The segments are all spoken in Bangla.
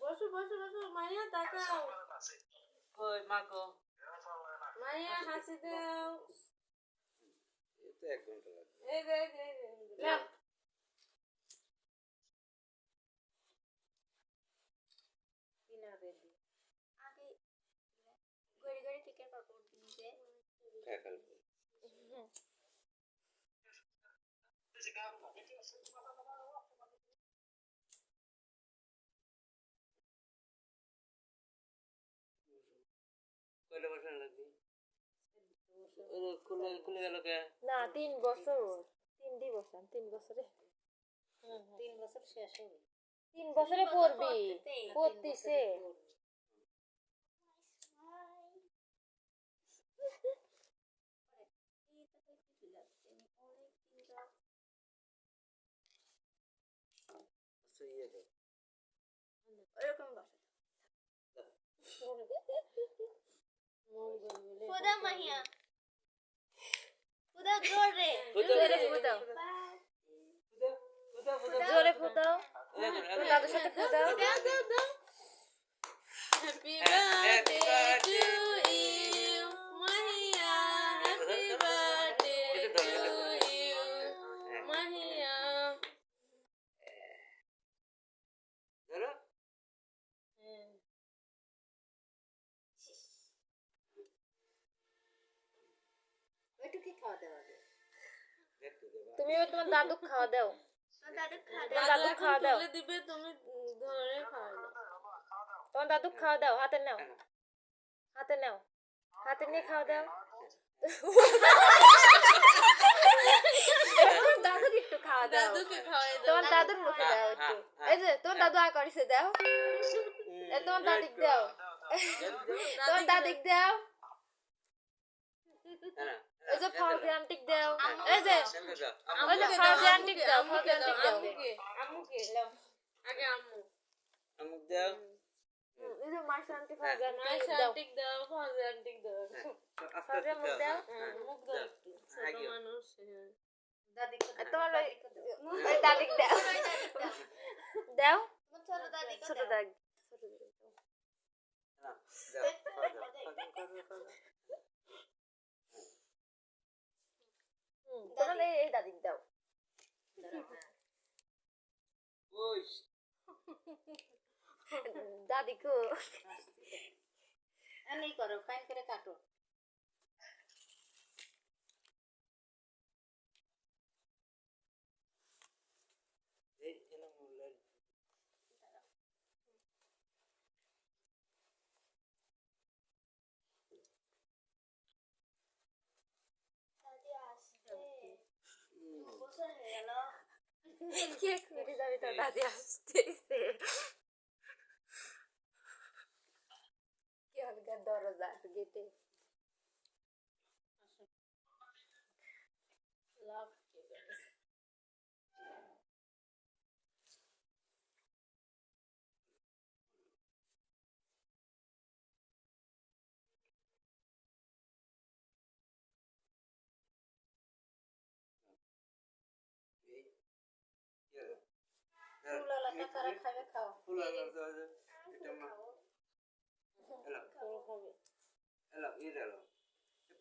বসো বসো বসো মাইয়া তাকাও কই মাগো মাইয়া হাসি দাও এটা 1 ঘন্টা লাগবে এই যে না কিনা রেডি আগে গড়ি গড়ি টিকেট পাবো নিজে খাই ফেলবো কইলে বসে লাগি খুলে খুলে গেল কে না 3 বছর 3 বছর 3 বছরে 3 বছর শেষ হবে 3 বছরে পড়বি পড়তিছে সইয়ে দে এরকম বসে খুদা মাহিয়া খুদা জোরে জোরে ফুদাও জোরে ফুদাও দাদুর সাথে ফুদাও happy birthday to you Mahiya happy birthday to you Mahiya ধরো ওইটু কি খাওয়া দাওয়া দেখতে দে তুমি তোমার দাদু খাওয়া দাও দাদু খাওয়া তোমার দাদু খাওয়া দাও দিবে তুমি ধরে খাও তোমার দাদু খাওয়া দাও হাতে নাও হাতে নাও হাতে নিয়ে খাওয়া দাও তোমার দাদুকে একটু খাওয়া দাও দাদুকে খাওয়াই দাও তোমার দাদুর মুখে দাও একটু এই যে তোমার দাদু আ করেছে দাও তোমার দাদিক দাও তোমার দাদিক দাও এই যে ফাউজি আন্টিক দাও এই যে ওই যে ফাউজি আন্টিক দাও ফাউজি আন্টিক দাও আম্মুকে লাও আগে আম্মু আমুক দাও এই যে মাইশা আন্টি ফাউজি আন্টিক মাইশা দাও আন্টিক দাও ফাজে আন্টিক দাও ফাউজি মুখ দাও মুখ দাও ছোট মানুষ দাদি আর তোমার ওই দাদিক দাও দাও ছোট দাদি ছোট দাগ তোমার এই দাদিক দাও ওই দাদিকো এমনি করো ফাইন করে কাটো এই এলো মোবাইল দাদি আসছে বছর হয়ে গেল কেক মেরে যাবে তো দাদি আসতেছে কি হবে দরজা গেটে লাভ ফুলালা টাকারা খাবে খাও ফুলা দাও এটা মা হ্যালো খাবে হ্যালো এই দাও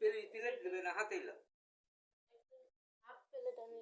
পেরি প্লেট দেবে না হাতে এলো হাফ প্লেট আমি